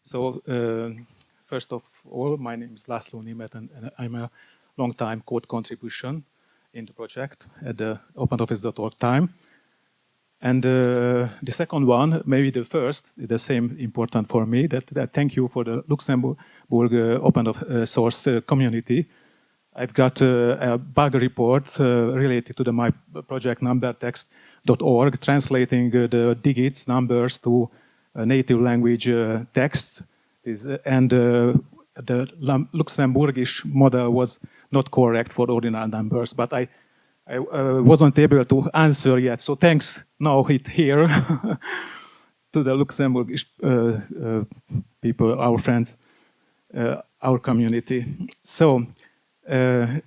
So first of all, my name is László Németh, and I'm a long-time code contribution in the project at the OpenOffice.org time. And the second one, maybe the first, the same important for me, that thank you for the Luxembourg open source community. I've got a bug report related to my project numbertext.org, translating the digits, numbers to native language texts. And the Luxembourgish model was not correct for ordinal numbers, but I wasn't able to answer yet. So thanks now here to the Luxembourgish people, our friends, our community. So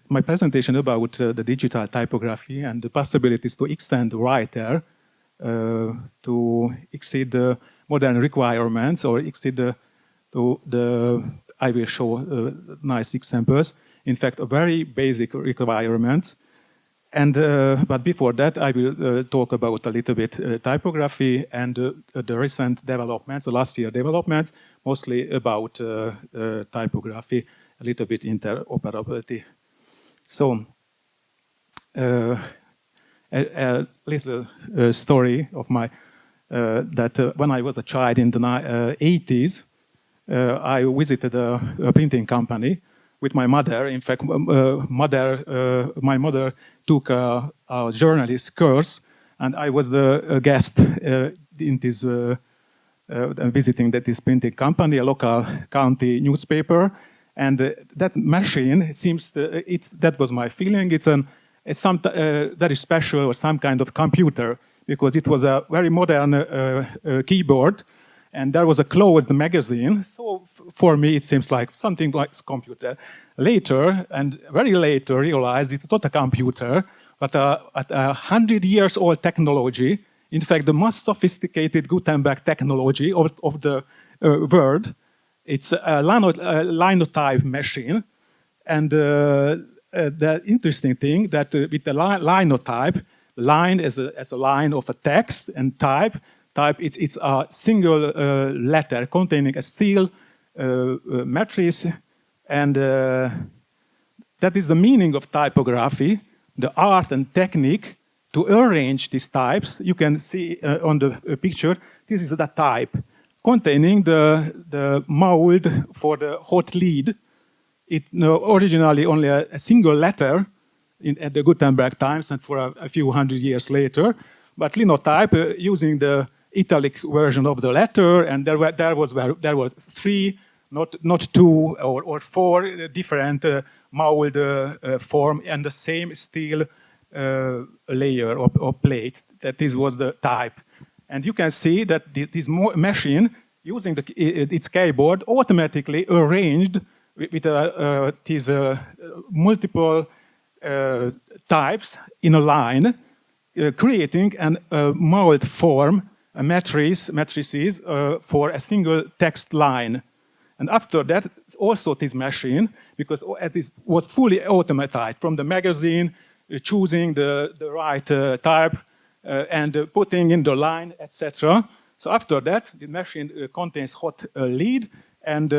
my presentation about the digital typography and the possibilities to extend writer to exceed the modern requirements or exceed I will show nice examples. In fact, a very basic requirements. And but before that, I will talk about a little bit typography and the recent developments, the last year developments, mostly about typography, a little bit interoperability. So a little story of my that when I was a child in the 80s, I visited a printing company with my mother. In fact, my mother took a journalist course, and I was a guest in this visiting this printing company, a local county newspaper. And that machine seems that was my feeling. It's some very special or some kind of computer, because it was a very modern keyboard. And there was a closed magazine, so for me it seems like something like a computer. Later, and very later, realized it's not a computer, but a 100 years old technology. In fact, the most sophisticated Gutenberg technology of the world. It's a Linotype machine, and the interesting thing that with the Linotype, line as a line of a text, and type it's a single letter containing a steel matrix, and that is the meaning of typography, the art and technique to arrange these types. You can see on the picture, this is the type containing the mold for the hot lead. It originally only a single letter at the Gutenberg times, and for a few hundred years later, but Linotype using the italic version of the letter, and there were three, not two or four different mold form and the same steel layer or plate. That this was the type, and you can see that this machine using its keyboard automatically arranged with these multiple types in a line, creating a mold form. Matrices for a single text line. And after that, also this machine, because it was fully automatized from the magazine, choosing the right type and putting in the line, etc. So after that, the machine contains hot lead and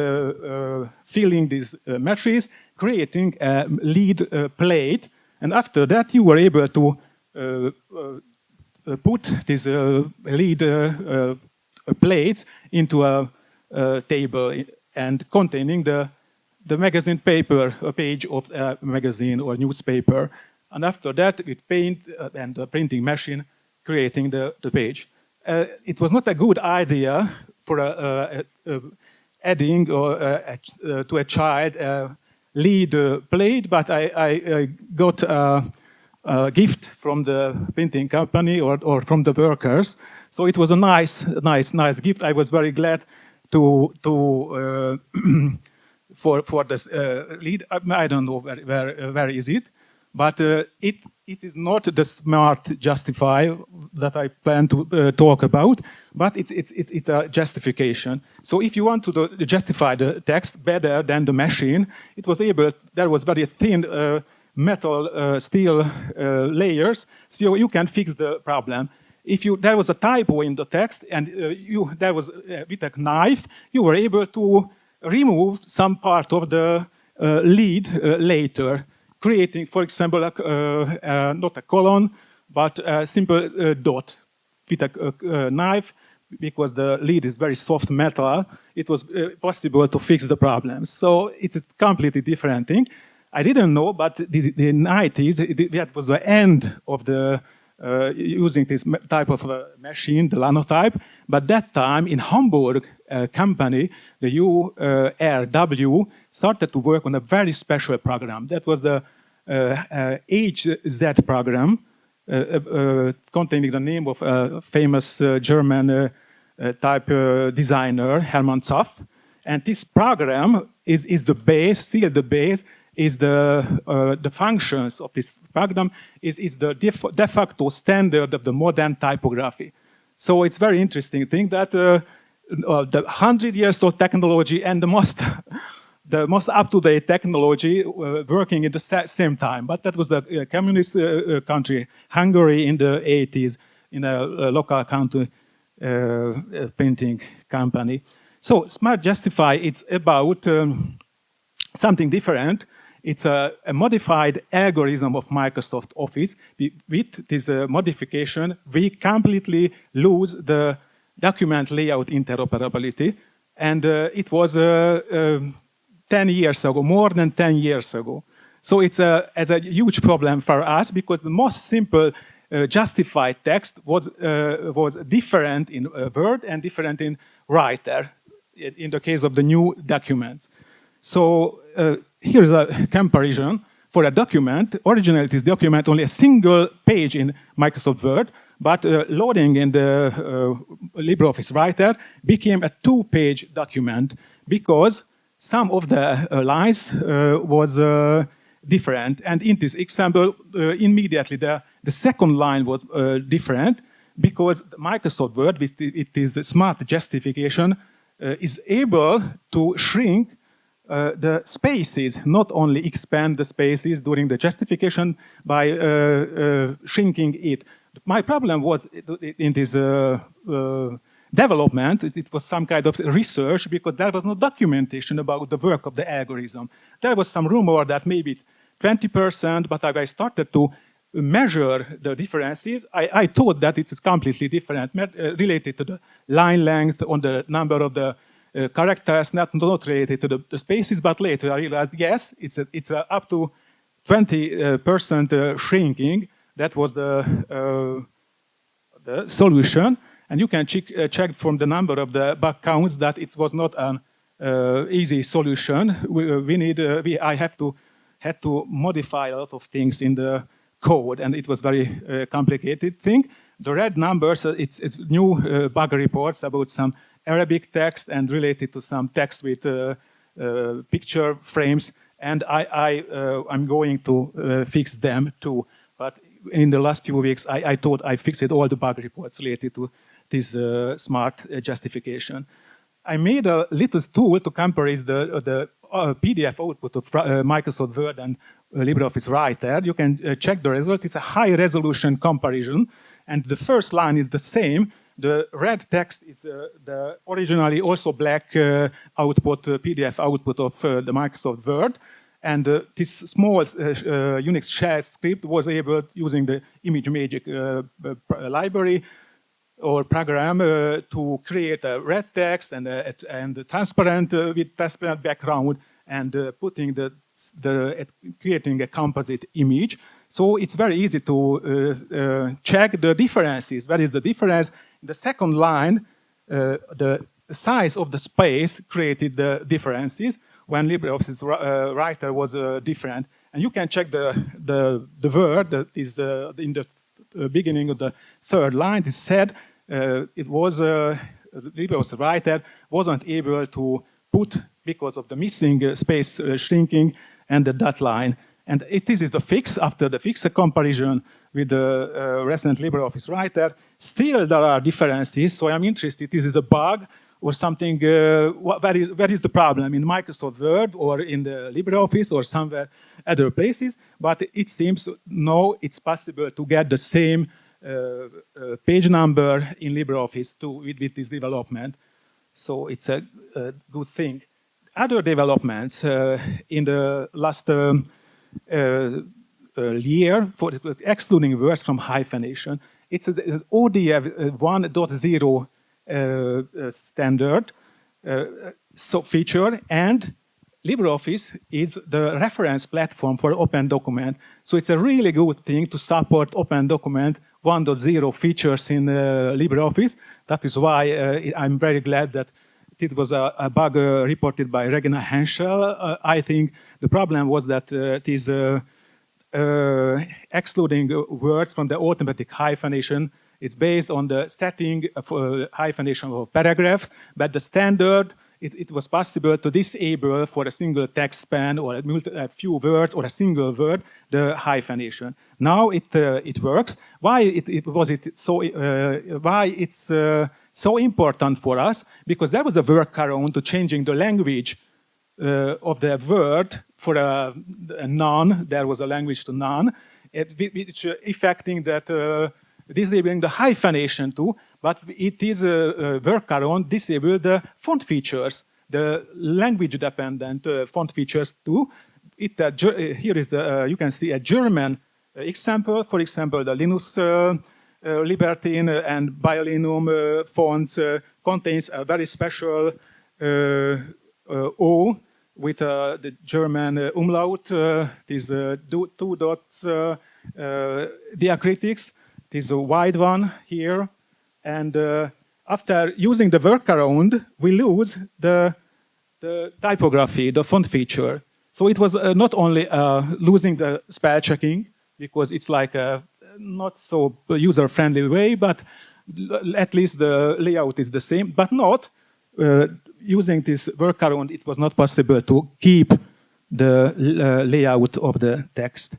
filling this matrix, creating a lead plate. And after that, you were able to put this lead plates into a table and containing the magazine paper, a page of a magazine or newspaper. And after that, with paint and the printing machine, creating the page. It was not a good idea for adding to a child a lead plate, but I got a gift from the printing company or from the workers. So it was a nice gift. I was very glad for this lead. I don't know where is it, but it is not the smart justify that I plan to talk about, but it's a justification. So if you want to justify the text better than the machine, it was able. There was very thin metal steel layers, so you can fix the problem. there was a typo in the text and there was with a knife, you were able to remove some part of the lead later, creating, for example, not a colon, but a simple dot with a knife. Because the lead is very soft metal, it was possible to fix the problem. So it's a completely different thing. I didn't know, but the 90s, that was the end of the using this type of machine, the Linotype. But that time in Hamburg company, the URW started to work on a very special program. That was the HZ program, containing the name of a famous German type designer, Hermann Zapf. And this program is the base, still the base, is the functions of this program is the de facto standard of the modern typography. So it's very interesting thing that the 100 years old technology and the most up-to-date technology working at the same time. But that was the communist country, Hungary, in the 80s, in a local country printing company. So Smart Justify, it's about something different. It's a modified algorithm of Microsoft Office. With this modification, we completely lose the document layout interoperability. And it was 10 years ago, more than 10 years ago. So it's a huge problem for us because the most simple justified text was different in Word and different in Writer in the case of the new documents. So here's a comparison for a document. Originally, this document only a single page in Microsoft Word, but loading in the LibreOffice Writer became a 2-page document because some of the lines was different. And in this example, immediately the second line was different because Microsoft Word, with its smart justification, is able to shrink the spaces, not only expand the spaces during the justification by shrinking it. My problem was in this development, it was some kind of research because there was no documentation about the work of the algorithm. There was some rumor that maybe 20%, but I started to measure the differences. I thought that it's completely different, related to the line length, on the number of the characters, not related to the spaces, but later I realized, yes, it's up to 20% shrinking. That was the solution. And you can check from the number of the bug counts that it was not an easy solution. I had to modify a lot of things in the code, and it was very complicated thing. The red numbers, it's new bug reports about some Arabic text and related to some text with picture frames, and I'm going to fix them too. But in the last few weeks, I thought I fixed all the bug reports related to this smart justification. I made a little tool to compare the PDF output of Microsoft Word and LibreOffice Writer. You can check the result. It's a high resolution comparison. And the first line is the same. The red text is the originally also black output, PDF output of the Microsoft Word. And this small Unix shell script was able, using the ImageMagick library or program, to create a red text and transparent with transparent background and putting creating a composite image. So it's very easy to check the differences. What is the difference? The second line, the size of the space created the differences when LibreOffice Writer was different. And you can check the word that is in the beginning of the third line. It said it was LibreOffice Writer wasn't able to put, because of the missing space shrinking and the dot line. And this is the fix. After the fix comparison with the recent LibreOffice Writer, still there are differences. So I'm interested, is it a bug or something? Where is the problem? In Microsoft Word or in the LibreOffice or somewhere other places? But it seems, no, it's possible to get the same page number in LibreOffice with this development. So it's a good thing. Other developments in the last year, for excluding words from hyphenation, it's an ODF 1.0 standard feature, and LibreOffice is the reference platform for Open Document. So it's a really good thing to support Open Document 1.0 features in LibreOffice. That is why I'm very glad that it was a bug reported by Regina Henschel. I think the problem was that it is excluding words from the automatic hyphenation. It's based on the setting of hyphenation of paragraphs, but the standard, it was possible to disable for a single text span or a few words or a single word the hyphenation. Now it works. Why it's so important for us? Because there was a workaround to changing the language of the word for a noun. There was a language to noun, which affecting that disabling the hyphenation too. But it is a workaround disable the font features, the language-dependent font features too. Here is you can see a German example. For example, the Linux Libertine and Biolinum fonts contains a very special O with the German umlaut. These two dots diacritics. It is a wide one here. And after using the workaround, we lose the typography, the font feature. So it was not only losing the spell checking, because it's like a not so user-friendly way, but at least the layout is the same. But not using this workaround, it was not possible to keep the layout of the text.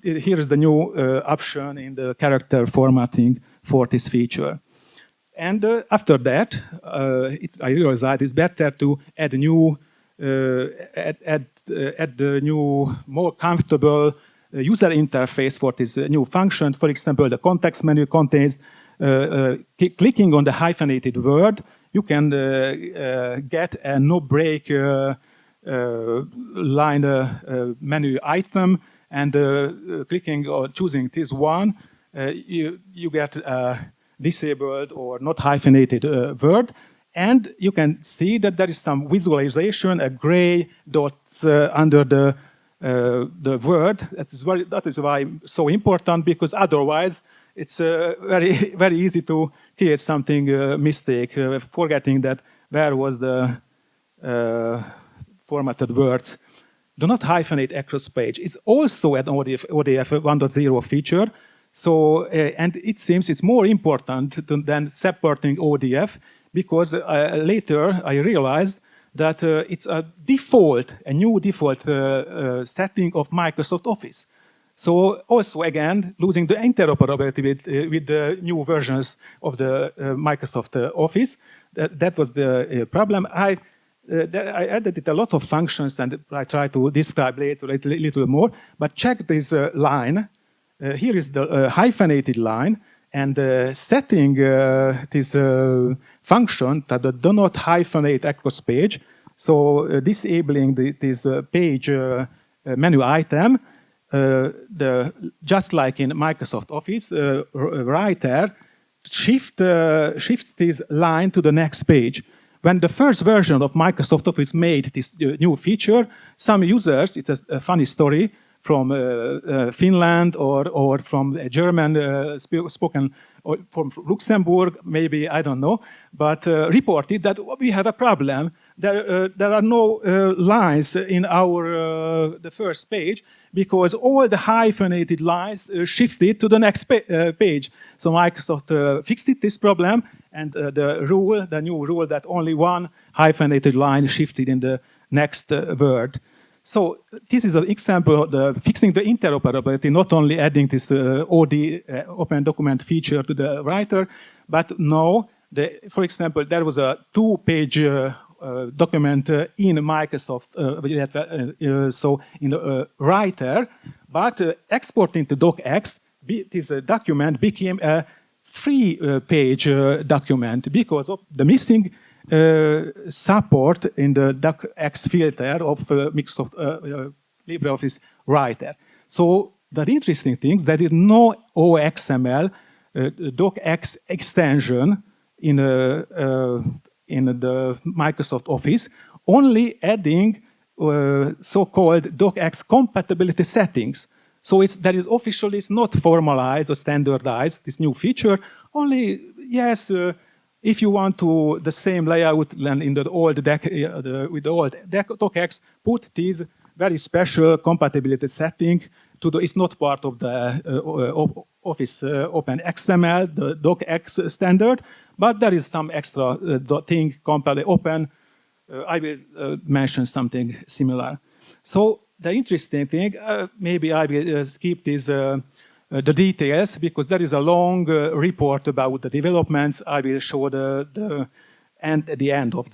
Here is the new option in the character formatting for this feature. And after that, I realized that it's better to add new, add the new, more comfortable user interface for this new function. For example, the context menu contains clicking on the hyphenated word. You can get a no break line menu item, and clicking or choosing this one, you get disabled or not hyphenated word, and you can see that there is some visualization, a gray dot under the word. That is why it's so important, because otherwise it's very very easy to create something mistake, forgetting that where was the formatted words. Do not hyphenate across page. It's also an ODF 1.0 feature. So, and it seems it's more important than supporting ODF, because later I realized that it's a new default setting of Microsoft Office. So also again, losing the interoperability with the new versions of the Microsoft Office. That was the problem. I added a lot of functions, and I try to describe later a little more, but check this line. Here is the hyphenated line, and setting this function that do not hyphenate across page. So disabling this page menu item, just like in Microsoft Office, writer shifts this line to the next page. When the first version of Microsoft Office made this new feature, some users, it's a funny story, from Finland or from a German spoken, or from Luxembourg, maybe, I don't know, but reported that we have a problem. There are no lines in the first page, because all the hyphenated lines shifted to the next page. So Microsoft fixed this problem, and the new rule that only one hyphenated line shifted in the next word. So this is an example of fixing the interoperability, not only adding this Open Document feature to the writer, but now, for example, there was a 2-page document in Microsoft, so in the writer, but exporting to docx, this document became a free-page document because of the missing support in the docx filter of Microsoft LibreOffice Writer. So the interesting thing is there is no OXML docx extension in the Microsoft Office, only adding so-called docx compatibility settings. So that is officially it's not formalized or standardized, this new feature. Only, yes, if you want to the same layout than in the old with the old docx, put this very special compatibility setting to the, it's not part of the Office Open XML, the docx standard, but there is some extra thing, open. I will mention something similar. So the interesting thing, maybe I will skip this, the details, because there is a long report about the developments. I will show the end at the end of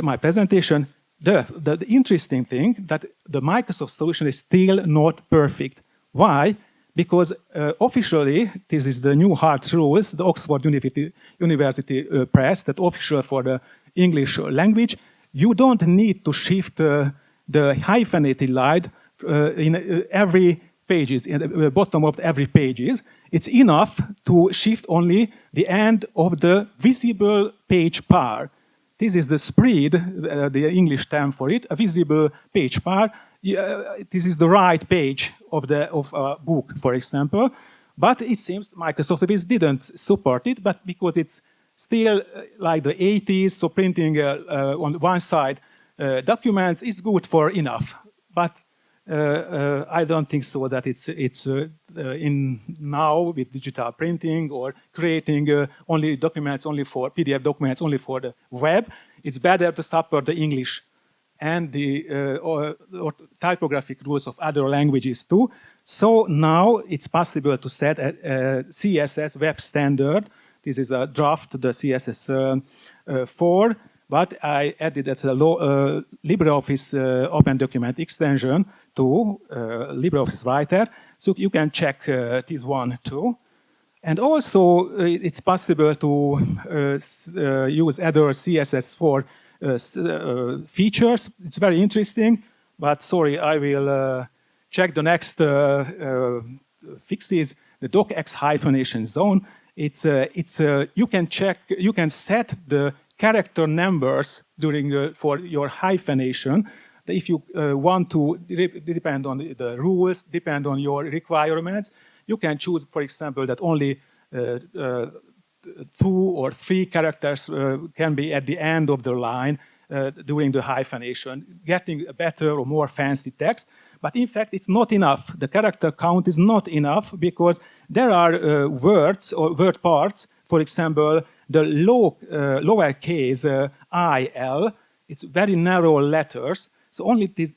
my presentation. The interesting thing that the Microsoft solution is still not perfect. Why? Because officially, this is the new hard rules, the Oxford University Press, that official for the English language. You don't need to shift the hyphenated line in every pages, in the bottom of every pages. It's enough to shift only the end of the visible page par. This is the spread, the English term for it, a visible page par. This is the right page of a book, for example. But it seems Microsoft Office didn't support it, but because it's still like the 80s, so printing on one side documents is good for enough. But I don't think so that it's in now with digital printing or creating only documents only for PDF documents only for the web. It's better to support the English and the or typographic rules of other languages too. So now it's possible to set a CSS web standard. This is a draft, the CSS 4, but I added as a LibreOffice Open Document extension to LibreOffice Writer, so you can check this one too. And also, it's possible to use other CSS4 features. It's very interesting, but sorry, I will check the next fixes. The docx hyphenation zone. You can check, you can set the character numbers during for your hyphenation. If you want to depend on the rules, depend on your requirements, you can choose, for example, that only 2 or 3 characters can be at the end of the line during the hyphenation, getting a better or more fancy text. But in fact, it's not enough. The character count is not enough because there are words or word parts, for example, the lowercase il, it's very narrow letters. So only this,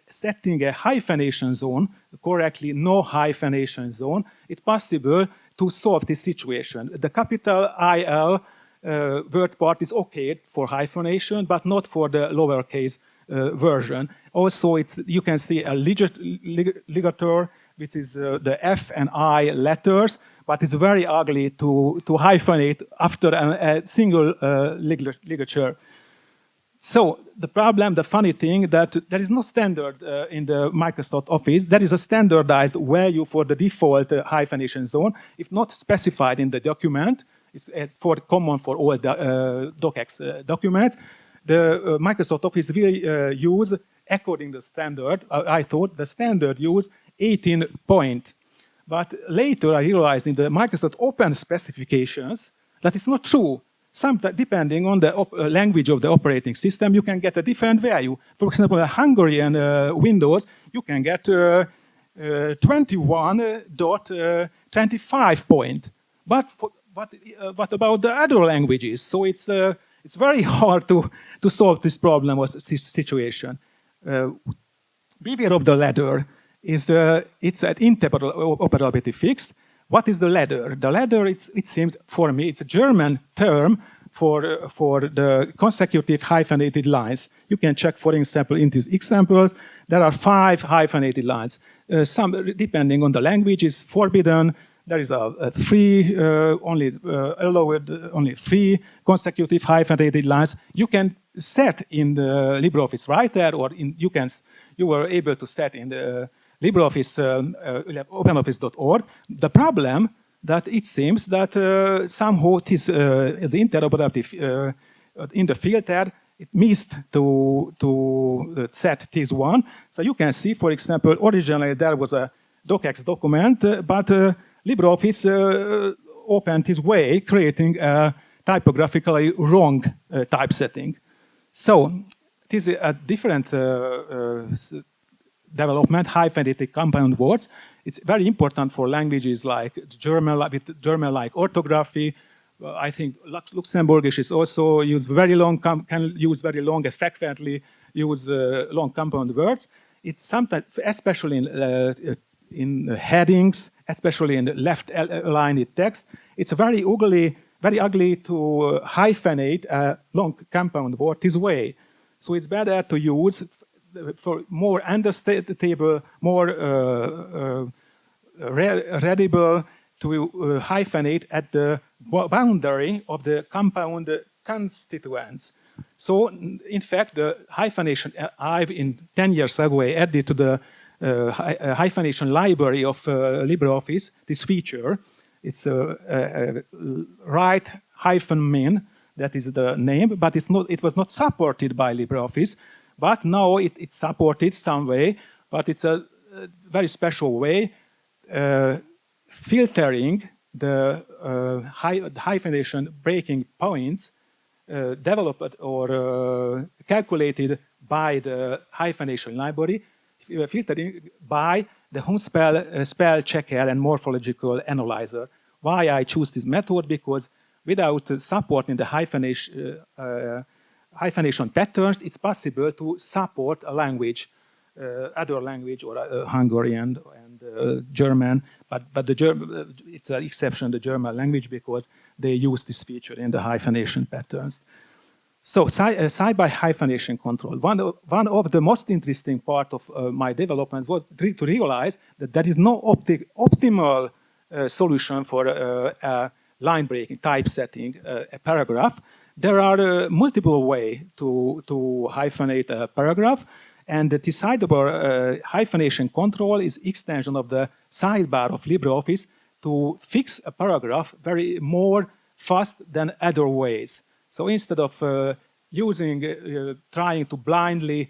setting a hyphenation zone, correctly no hyphenation zone, it's possible to solve this situation. The capital IL word part is okay for hyphenation, but not for the lowercase version. Also, you can see a ligature, which is the F and I letters, but it's very ugly to hyphenate after a single ligature. So the problem, the funny thing, that there is no standard in the Microsoft Office. There is a standardized value for the default hyphenation zone. If not specified in the document, it's common for all docx documents. The Microsoft Office will use, according to the standard, I thought the standard use 18 point. But later I realized in the Microsoft Open specifications that it's not true. Sometimes, depending on the language of the operating system, you can get a different value. For example, a Hungarian Windows, you can get 21.25 point. But what about the other languages? So it's very hard to solve this problem or this situation. Beware of the ladder is it's an interoperability fix. What is the ladder? The ladder, it seems for me, it's a German term for the consecutive hyphenated lines. You can check, for example, in these examples, there are 5 hyphenated lines. Some, depending on the language, is forbidden. There is a 3, allowed only 3 consecutive hyphenated lines. You can set in the LibreOffice Writer, or you were able to set in the LibreOffice OpenOffice.org. The problem that it seems that somehow it is the interoperability in the filter, it missed to set this one. So you can see, for example, originally there was a docx document, but LibreOffice opened his way, creating a typographically wrong typesetting. So this is a different development, hyphenated compound words. It's very important for languages like with German-like orthography. I think Luxembourgish is also use very long, can use very long, frequently use long compound words. It's sometimes, especially in headings, especially in the left-aligned text, it's very ugly to hyphenate a long compound word this way. So it's better to use for more understandable, more readable, to hyphenate at the boundary of the compound constituents. So, in fact, the hyphenation I've in 10 years ago added to the hyphenation library of LibreOffice, this feature. It's right -min, that is the name, but it was not supported by LibreOffice. But now it's supported some way, but it's a very special way, filtering the hyphenation breaking points developed or calculated by the hyphenation library, filtering by the home spell checker and morphological analyzer. Why I choose this method? Because without supporting the hyphenation patterns, it's possible to support a language, other language, or Hungarian and German, but it's an exception, the German language, because they use this feature in the hyphenation patterns. So, Sidebar hyphenation control. One of the most interesting part of my developments was to realize that there is no optimal solution for line breaking, typesetting a paragraph. There are multiple ways to hyphenate a paragraph, and the Sidebar hyphenation control is extension of the sidebar of LibreOffice to fix a paragraph very more fast than other ways. So instead of trying to blindly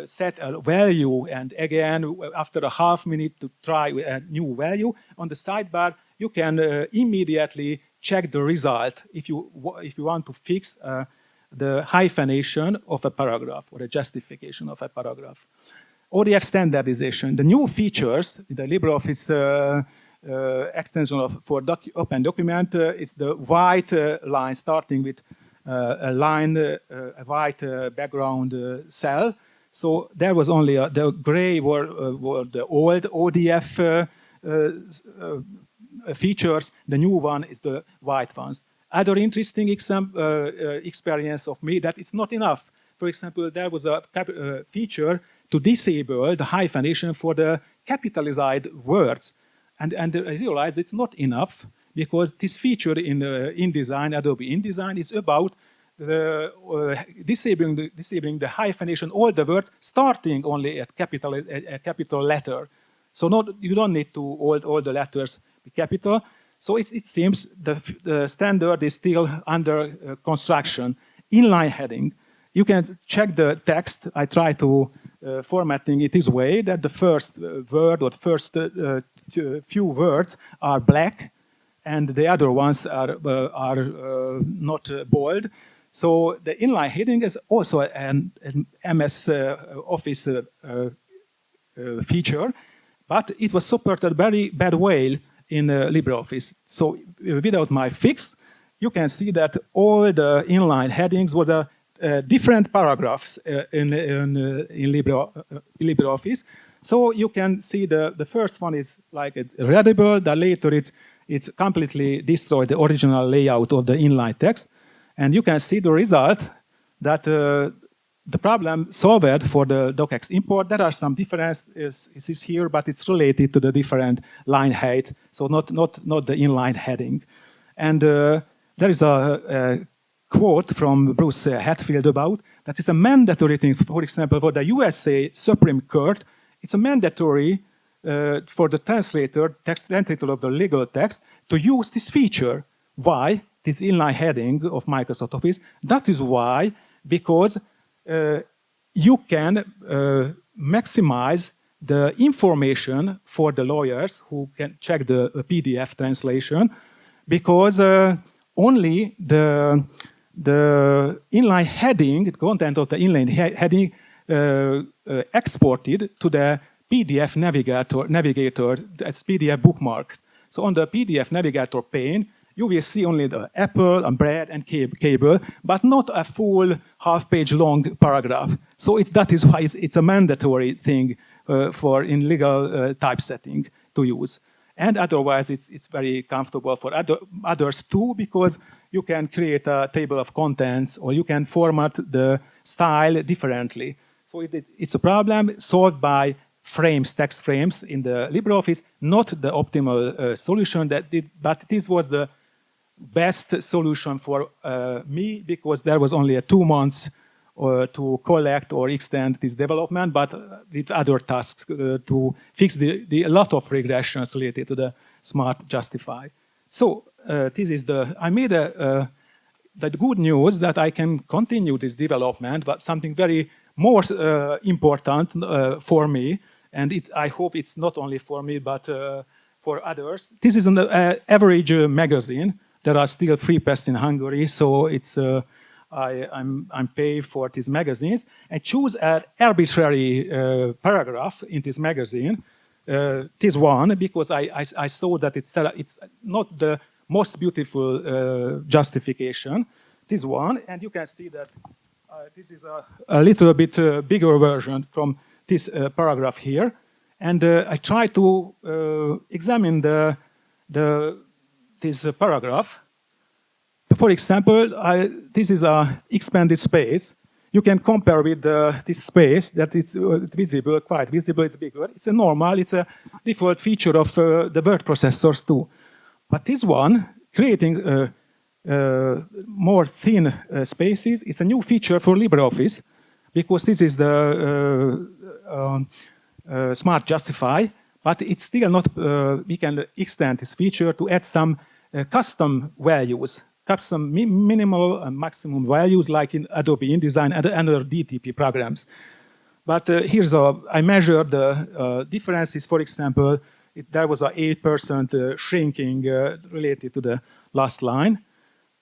set a value and again after a half minute to try a new value on the sidebar, you can immediately check the result if you want to fix the hyphenation of a paragraph or a justification of a paragraph. ODF standardization. The new features in the LibreOffice extension for open document is the white line starting with a line, a white background cell. So there was only the gray were the old ODF features. The new one is the white ones. Other interesting experience of me that it's not enough. For example, there was a feature to disable the hyphenation for the capitalized words. And I realized it's not enough because this feature in InDesign, Adobe InDesign, is about disabling the hyphenation, all the words starting only at a capital letter. So you don't need to all the letters be capital. So it seems the standard is still under construction. Inline heading. You can check the text. I try to formatting it this way that the first word or first few words are black, and the other ones are not bold. So the inline heading is also an MS Office feature, but it was supported very bad way in LibreOffice. So without my fix, you can see that all the inline headings were different paragraphs in LibreOffice. So you can see the first one is like readable, the later it's completely destroyed the original layout of the inline text. And you can see the result that the problem solved for the docx import. There are some differences here, but it's related to the different line height, so not the inline heading. And there is a quote from Bruce Hatfield about that is a mandatory thing. For example, for the USA Supreme Court, it's a mandatory for the translator of the legal text to use this feature. Why? This inline heading of Microsoft Office. That is why, because you can maximize the information for the lawyers who can check the PDF translation, because only the inline heading, the content of the inline heading exported to the PDF navigator, that's PDF bookmark. So on the PDF navigator pane, you will see only the apple and bread and cable, but not a full half-page long paragraph. So that is why it's a mandatory thing for in legal typesetting to use. And otherwise, it's very comfortable for others too, because you can create a table of contents or you can format the style differently. So it's a problem solved by frames, text frames in the LibreOffice, not the optimal solution, but this was the best solution for me, because there was only 2 months to collect or extend this development, but with other tasks to fix a lot of regressions related to the smart justify. So this is I made the good news that I can continue this development, but something very more important for me, and I hope it's not only for me, but for others. This is an average magazine. There are still free press in Hungary, so it's I'm paid for these magazines. I choose an arbitrary paragraph in this magazine, this one, because I saw that it's not the most beautiful justification, this one, and you can see that this is a little bit bigger version from this paragraph here, and I try to examine this paragraph. For example, this is an expanded space. You can compare with this space that is visible, quite visible, it's bigger. It's a normal, it's a default feature of the word processors too. But this one, creating more thin spaces, is a new feature for LibreOffice, because this is the Smart Justify, but it's still not, we can extend this feature to add some custom values, custom minimal and maximum values, like in Adobe InDesign and other DTP programs. But I measured the differences. For example, there was an 8% shrinking related to the last line.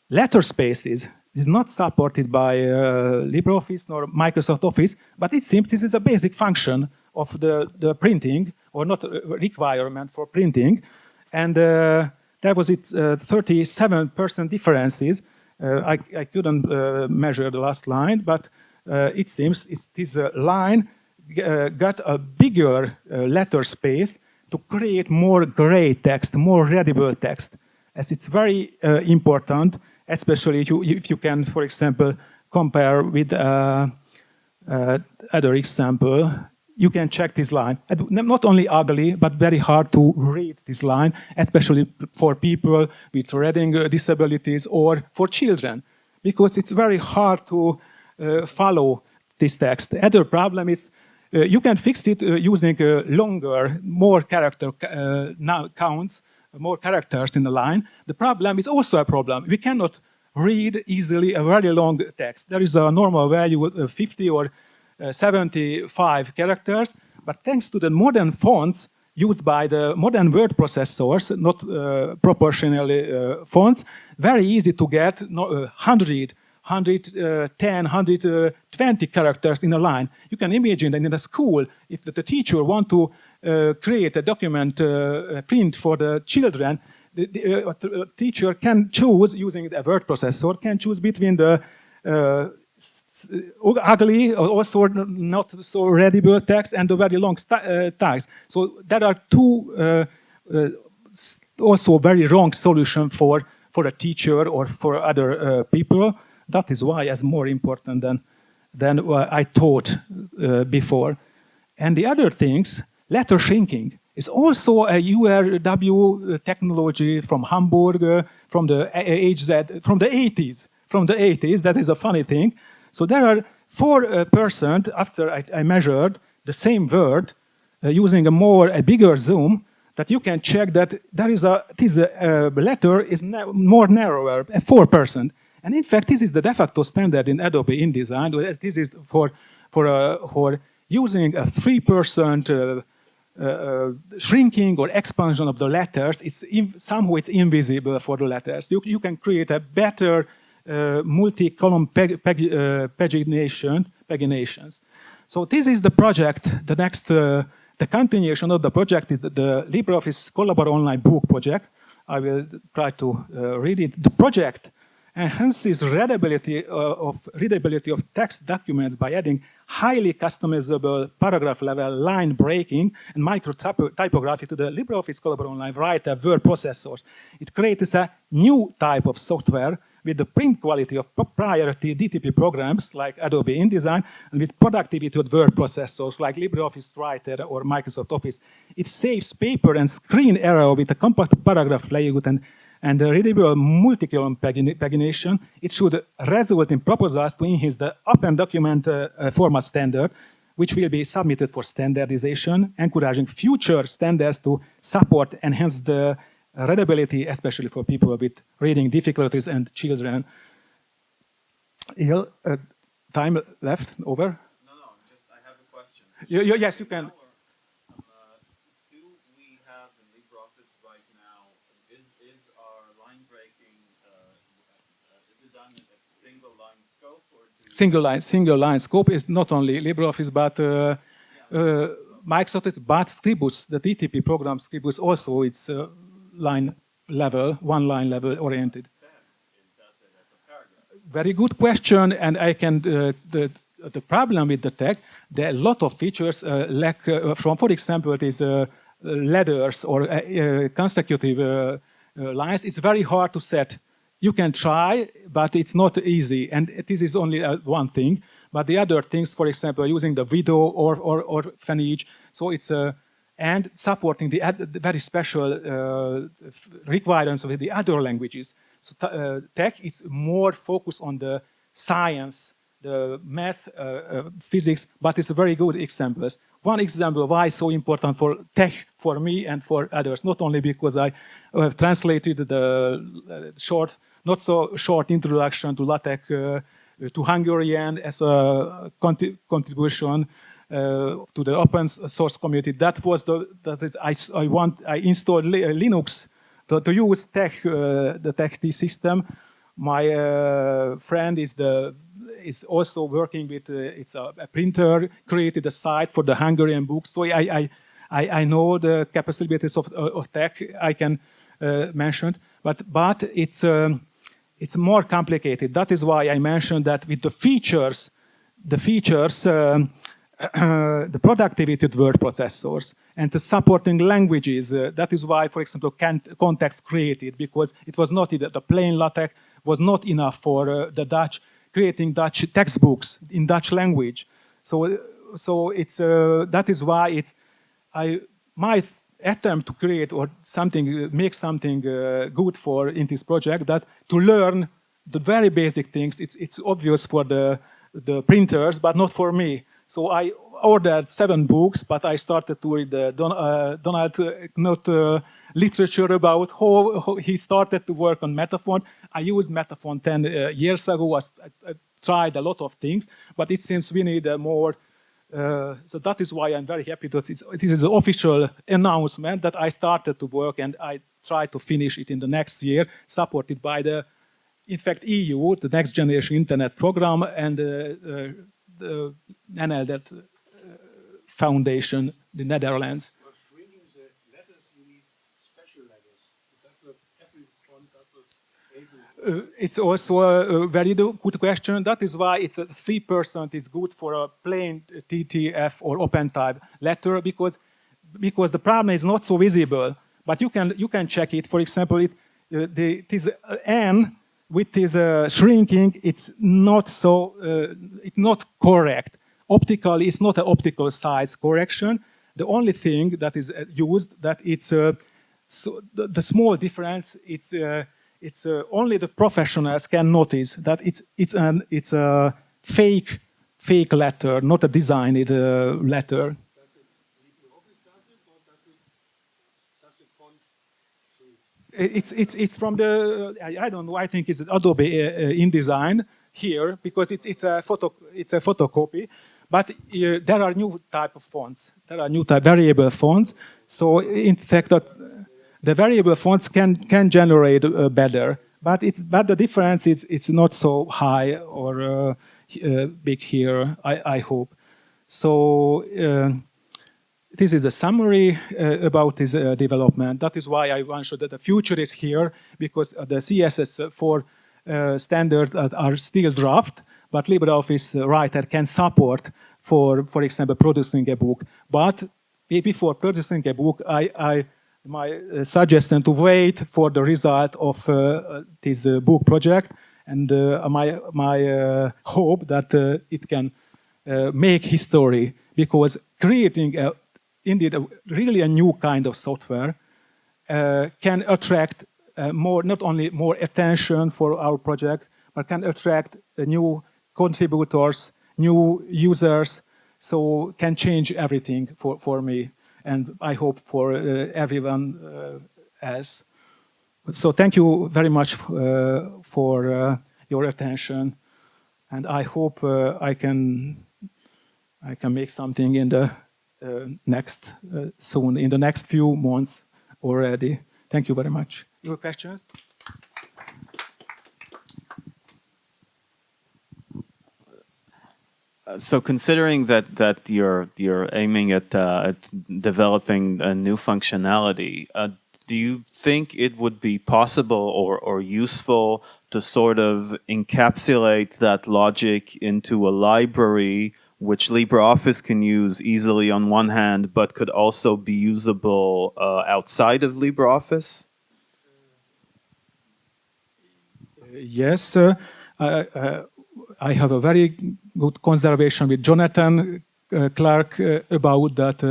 Letter spaces is not supported by LibreOffice nor Microsoft Office, but it seems this is a basic function of the printing, or not a requirement for printing. And there was 37% differences. I couldn't measure the last line, but it seems this line got a bigger letter space to create more gray text, more readable text. As it's very important, especially if you can, for example, compare with other example. You can check this line. Not only ugly, but very hard to read this line, especially for people with reading disabilities or for children, because it's very hard to follow this text. The other problem is you can fix it using longer, more character counts, more characters in the line. The problem is also a problem. We cannot read easily a very long text. There is a normal value of 50 or 75 characters, but thanks to the modern fonts used by the modern word processors, not proportionally fonts, very easy to get 100, 110, 120 characters in a line. You can imagine that in a school, if the teacher wants to create a document print for the children, the teacher can choose, using a word processor, can choose between the ugly, also not so readable text, and the very long tags. So there are two also very wrong solutions for for a teacher or for other people. That is why it's more important than I thought before. And the other things, letter shrinking is also a URW technology from Hamburg, from the HZ, from the 80s. From the 80s, that is a funny thing. So there are 4% after I measured the same word using a bigger zoom, that you can check that this letter is more narrower, 4%. And in fact, this is the de facto standard in Adobe InDesign. This is for using a 3% shrinking or expansion of the letters. Somehow it's invisible for the letters. You can create a better multi-column paginations. So this is the project. The next, the continuation of the project is the LibreOffice Collaborate Online book project. I will try to read it. The project enhances readability of text documents by adding highly customizable paragraph-level line breaking and micro typography to the LibreOffice Collaborate Online writer word processors. It creates a new type of software with the print quality of proprietary DTP programs like Adobe InDesign and with productivity of word processors like LibreOffice Writer or Microsoft Office. It saves paper and screen error with a compact paragraph layout and a readable multi-column pagination. It should result in proposals to enhance the open document format standard, which will be submitted for standardization, encouraging future standards to support enhance the readability, especially for people with reading difficulties and children. Time left, over? No, I have a question. Yes, you can. Do we have in LibreOffice right now, is our line breaking, is it done at single line scope? Or single line scope is not only LibreOffice, but Microsoft, but Scribus, the DTP program Scribus also, it's line level, one line level oriented. Very good question, and I can, the problem with the tech, there are a lot of features lack from, for example, these ladders or consecutive lines. It's very hard to set. You can try, but it's not easy, and this is only one thing. But the other things, for example, using the video or Phoenix, so it's and supporting the very special requirements of the other languages. So tech is more focused on the science, the math, physics, but it's a very good examples. One example why it's so important for tech, for me and for others, not only because I have translated the short, not so short introduction to LaTeX to Hungarian as a contribution to the open source community. That was I installed Linux to use the TeX system. My friend is also working with it's a printer, created a site for the Hungarian books. So I know the capabilities of tech I can mention, but it's more complicated. That is why I mentioned that with the features, the productivity of word processors and the supporting languages. That is why, for example, context created, because it was not the plain LaTeX was not enough for the Dutch, creating Dutch textbooks in Dutch language. So it's that is why my attempt to create or something, make something good for in this project, that to learn the very basic things. It's obvious for the printers, but not for me. So I ordered 7 books, but I started to read Donald Knuth literature about how he started to work on Metaphone. I used Metaphone 10 years ago. I tried a lot of things, but it seems we need more. So that is why I'm very happy that it is an official announcement that I started to work, and I try to finish it in the next year, supported by in fact, EU, the Next Generation Internet Program, and the NLDET Foundation, the Netherlands. For shrinking the letters, you need special letters. That's not every font that was able. It's also a very good question. That is why it's 3% is good for a plain TTF or OpenType letter, because the problem is not so visible. But you can check it. For example, this n with this shrinking, it's not so, it's not correct. Optically, it's not an optical size correction. The only thing that is used, that it's so the small difference, it's only the professionals can notice that it's a fake letter, not a designed letter. Does it LibreOffice does it, or does it font tree? It's from the I don't know. I think it's Adobe InDesign here, because it's a photocopy. But there are new type of fonts. There are new type variable fonts. So in fact, that the variable fonts can generate better. But the difference is it's not so high or big here. I hope. So this is a summary about this development. That is why I want to show that the future is here, because the CSS4 standards are still draft, but LibreOffice Writer can support for example, producing a book. But before producing a book, my suggestion to wait for the result of this book project, and my hope that it can make history, because creating indeed really a new kind of software can attract not only more attention for our project, but can attract new contributors, new users, so can change everything for me, and I hope for everyone else. So thank you very much for your attention, and I hope I can make something in the next soon, in the next few months already. Thank you very much. Your questions? So considering that you're aiming at developing a new functionality, do you think it would be possible or useful to sort of encapsulate that logic into a library which LibreOffice can use easily on one hand, but could also be usable outside of LibreOffice? Yes, I have a very good conversation with Jonathan Clark about that.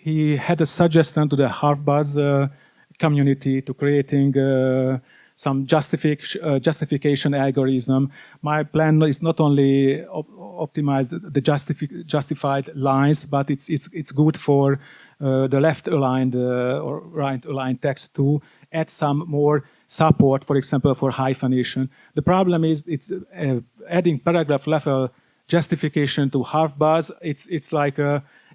He had a suggestion to the Harvard community to creating some justification algorithm. My plan is not only optimize the justified lines, but it's good for the left-aligned or right-aligned text to add some more support, for example, for hyphenation. The problem is it's adding paragraph level justification to Harvard. It's like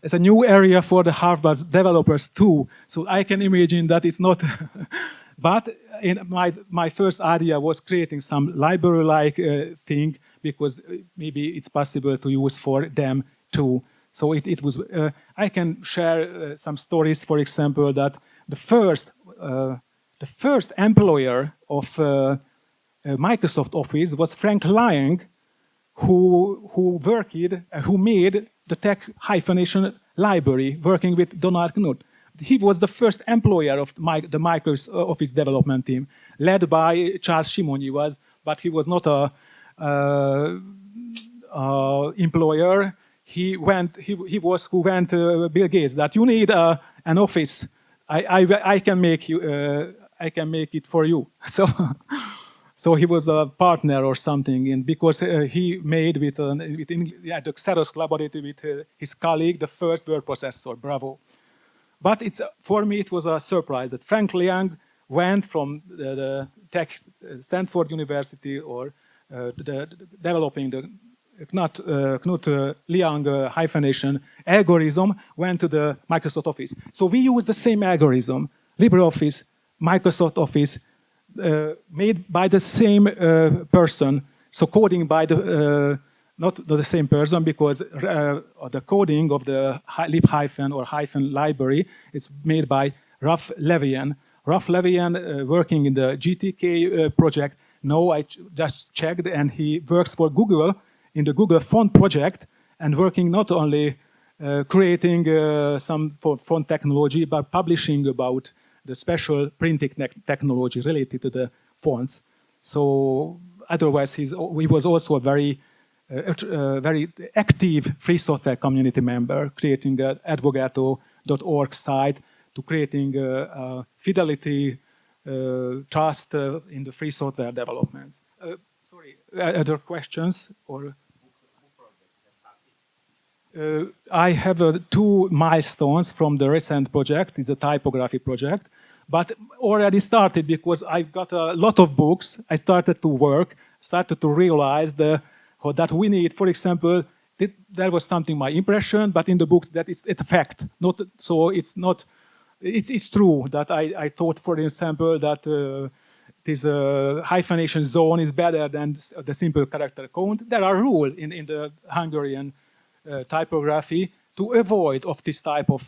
it's a new area for the Harvard developers too. So I can imagine that it's not. But in my first idea was creating some library-like thing, because maybe it's possible to use for them too. So it was. I can share some stories. For example, that the first employer of Microsoft Office was Frank Lang, who made the tech hyphenation library working with Donald Knuth. He was the first employer of the Microsoft Office development team, led by Charles Simonyi, but he was not a employer. He went to Bill Gates that you need an office. I can make you. I can make it for you. So he was a partner or something, and because he made the Xerox collaborated with his colleague the first word processor, Bravo. But for me it was a surprise that Frank Liang went from the tech Stanford University or developing the Knuth Liang hyphenation algorithm, went to the Microsoft Office. So we use the same algorithm, LibreOffice, Microsoft Office, made by the same person. So coding by not the same person, because the coding of the lib hyphen or hyphen library is made by Ralph Levian. Ralph Levian working in the GTK project. No, I just checked, and he works for Google in the Google Font project, and working not only creating some font technology, but publishing about the special printing technology related to the fonts. So otherwise, he was also a very active free software community member, creating an advogato.org site to creating fidelity, trust in the free software development. Sorry, other questions? Or I have 2 milestones from the recent project. It's a typography project, but already started because I've got a lot of books. I started to work, started to realize that we need, for example, there was something my impression, but in the books that it's a fact. Not so it's not. It's true that I thought, for example, that this hyphenation zone is better than the simple character count. There are rules in the Hungarian typography to avoid of this type of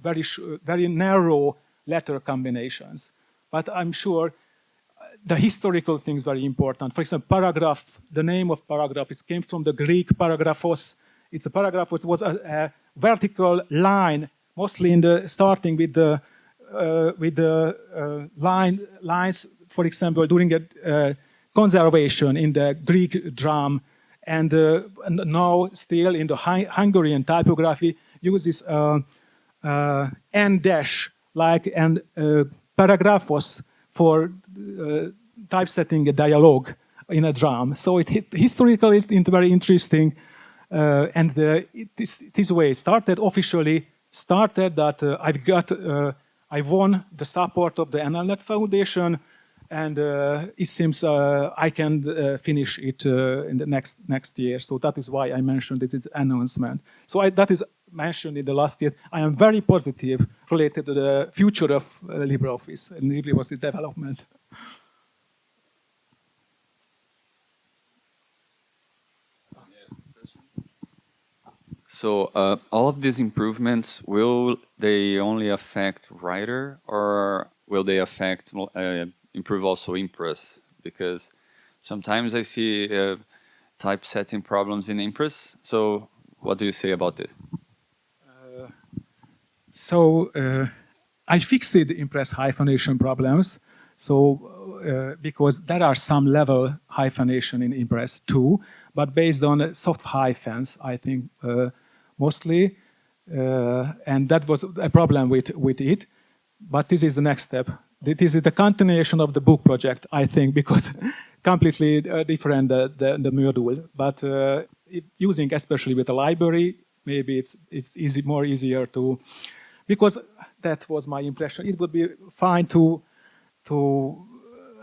very narrow letter combinations. But I'm sure the historical thing is very important. For example, paragraph, the name of paragraph, it came from the Greek paragraphos. It's a paragraph which was a vertical line, mostly in the starting with the lines, for example, during a conservation in the Greek drum. And now still in the Hungarian typography uses N dash like and paragraphos for typesetting a dialogue in a drum. So historically it's very interesting, and this way started officially. Started that I won the support of the NLNet Foundation, and it seems I can finish it in the next year. So that is why I mentioned it is announcement. So that is mentioned in the last year. I am very positive related to the future of LibreOffice and LibreOffice development. So all of these improvements, will they only affect Writer, or will they affect improve also Impress? Because sometimes I see typesetting problems in Impress. So what do you say about this? I fixed the Impress hyphenation problems. So because there are some level hyphenation in Impress too, but based on soft hyphens, I think mostly, and that was a problem with it. But this is the next step. This is the continuation of the book project, I think, because completely different the module. But using especially with the library, maybe it's more easier to, because that was my impression. It would be fine to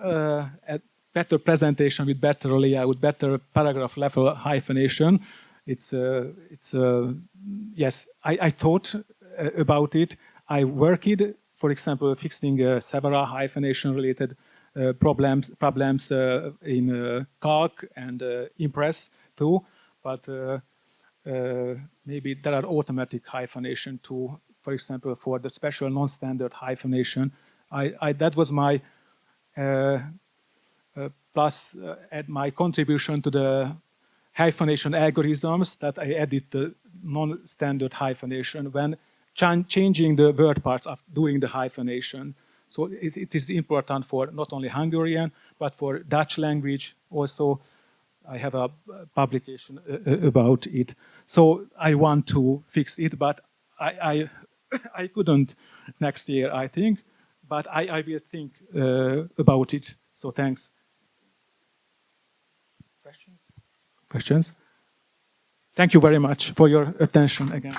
a better presentation with better layout, better paragraph level hyphenation. Yes, I thought about it. I worked, for example, fixing several hyphenation related problems in Calc and Impress too. But maybe there are automatic hyphenation too. For example, for the special non-standard hyphenation, that was my plus add my contribution to the hyphenation algorithms, that I added the non-standard hyphenation when changing the word parts of doing the hyphenation. So it is important for not only Hungarian, but for Dutch language also. I have a publication about it. So I want to fix it, but I couldn't next year, I think. But I will think about it. So thanks. Questions? Thank you very much for your attention again.